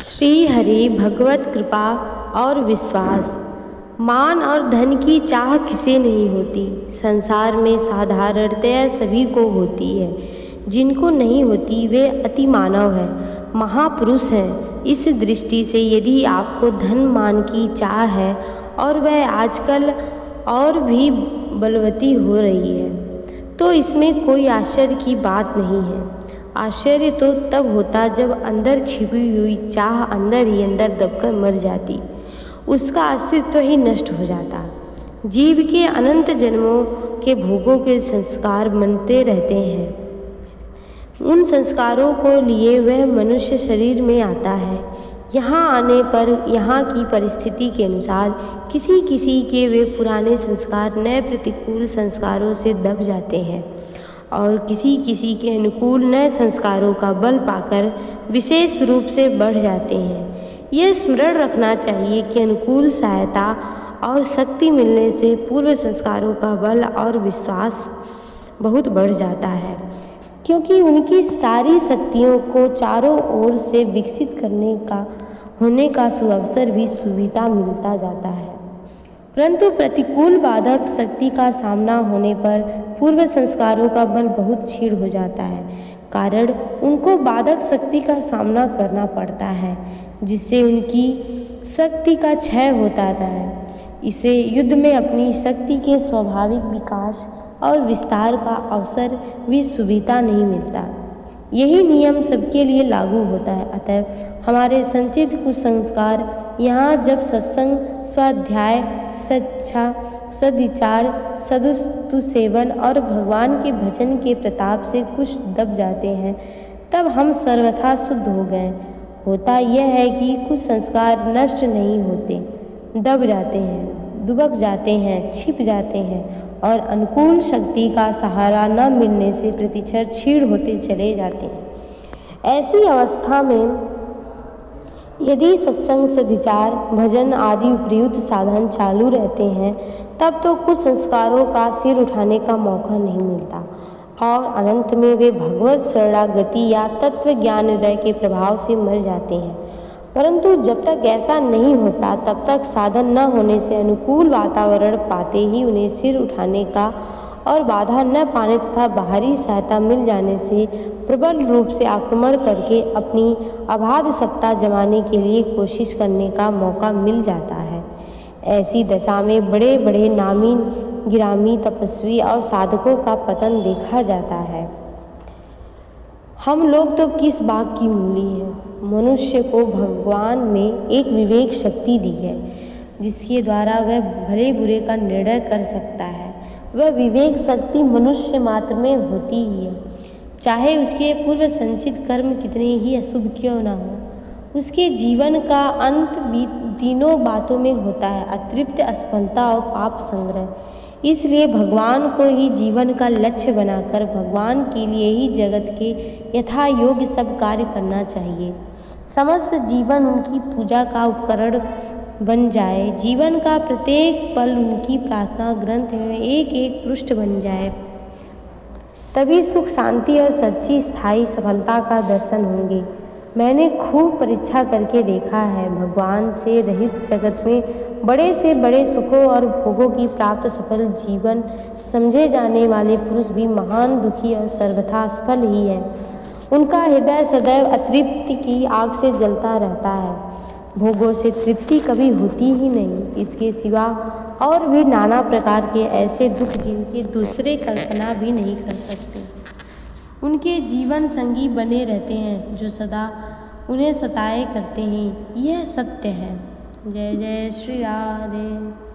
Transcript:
श्री हरि भगवत कृपा और विश्वास। मान और धन की चाह किसे नहीं होती। संसार में साधारणतया सभी को होती है। जिनको नहीं होती वे अति मानव है, महापुरुष हैं। इस दृष्टि से यदि आपको धन मान की चाह है और वह आजकल और भी बलवती हो रही है, तो इसमें कोई आश्चर्य की बात नहीं है। आश्चर्य तो तब होता जब अंदर छिपी हुई चाह अंदर ही अंदर दबकर मर जाती, उसका अस्तित्व ही नष्ट हो जाता। जीव के अनंत जन्मों के भोगों के संस्कार बनते रहते हैं। उन संस्कारों को लिए वह मनुष्य शरीर में आता है। यहाँ आने पर यहाँ की परिस्थिति के अनुसार किसी किसी के वे पुराने संस्कार नए प्रतिकूल संस्कारों से दब जाते हैं और किसी किसी के अनुकूल नए संस्कारों का बल पाकर विशेष रूप से बढ़ जाते हैं। यह स्मरण रखना चाहिए कि अनुकूल सहायता और शक्ति मिलने से पूर्व संस्कारों का बल और विश्वास बहुत बढ़ जाता है, क्योंकि उनकी सारी शक्तियों को चारों ओर से विकसित करने का होने का सुअवसर भी सुविधा मिलता जाता है। परंतु प्रतिकूल बाधक शक्ति का सामना होने पर पूर्व संस्कारों का बल बहुत क्षीण हो जाता है, कारण उनको बाधक शक्ति का सामना करना पड़ता है, जिससे उनकी शक्ति का क्षय होता है। इसे युद्ध में अपनी शक्ति के स्वाभाविक विकास और विस्तार का अवसर भी सुविधा नहीं मिलता। यही नियम सबके लिए लागू होता है। अतः हमारे संचित कुसंस्कार यहाँ जब सत्संग, स्वाध्याय, सच्छा, सद्विचार, सदुस्तु सेवन और भगवान के भजन के प्रताप से कुछ दब जाते हैं, तब हम सर्वथा शुद्ध हो गए। होता यह है कि कुछ संस्कार नष्ट नहीं होते, दब जाते हैं, दुबक जाते हैं, छिप जाते हैं और अनुकूल शक्ति का सहारा न मिलने से प्रतिक्षण क्षीण होते चले जाते हैं। ऐसी अवस्था में यदि सत्संग, सद्विचार, भजन आदि उपयुक्त साधन चालू रहते हैं, तब तो कुछ संस्कारों का सिर उठाने का मौका नहीं मिलता और अनंत में वे भगवत शरणागति या तत्व ज्ञान उदय के प्रभाव से मर जाते हैं। परंतु जब तक ऐसा नहीं होता, तब तक साधन न होने से अनुकूल वातावरण पाते ही उन्हें सिर उठाने का और बाधा न पाने तथा बाहरी सहायता मिल जाने से प्रबल रूप से आक्रमण करके अपनी अबाध सत्ता जमाने के लिए कोशिश करने का मौका मिल जाता है। ऐसी दशा में बड़े बड़े नामी गिरामी तपस्वी और साधकों का पतन देखा जाता है। हम लोग तो किस बात की मूली है। मनुष्य को भगवान में एक विवेक शक्ति दी है, जिसके द्वारा वह भले बुरे का निर्णय कर सकता है। वह विवेक शक्ति मनुष्य मात्र में होती ही है, चाहे उसके पूर्व संचित कर्म कितने ही अशुभ क्यों न हो। उसके जीवन का अंत भी तीनों बातों में होता है: अतृप्त, असफलता और पाप संग्रह। इसलिए भगवान को ही जीवन का लक्ष्य बनाकर भगवान के लिए ही जगत के यथा योग्य सब कार्य करना चाहिए। समस्त जीवन उनकी पूजा का उपकरण बन जाए, जीवन का प्रत्येक पल उनकी प्रार्थना ग्रंथ में एक एक पृष्ठ बन जाए, तभी सुख, शांति और सच्ची स्थायी सफलता का दर्शन होंगे। मैंने खूब परीक्षा करके देखा है, भगवान से रहित जगत में बड़े से बड़े सुखों और भोगों की प्राप्त सफल जीवन समझे जाने वाले पुरुष भी महान दुखी और सर्वथा असफल ही है। उनका हृदय सदैव अतृप्ति की आग से जलता रहता है। भोगों से तृप्ति कभी होती ही नहीं। इसके सिवा और भी नाना प्रकार के ऐसे दुख जिनके दूसरे कल्पना भी नहीं कर सकते, उनके जीवन संगी बने रहते हैं, जो सदा उन्हें सताए करते हैं। यह सत्य है। जय जय श्री राधे।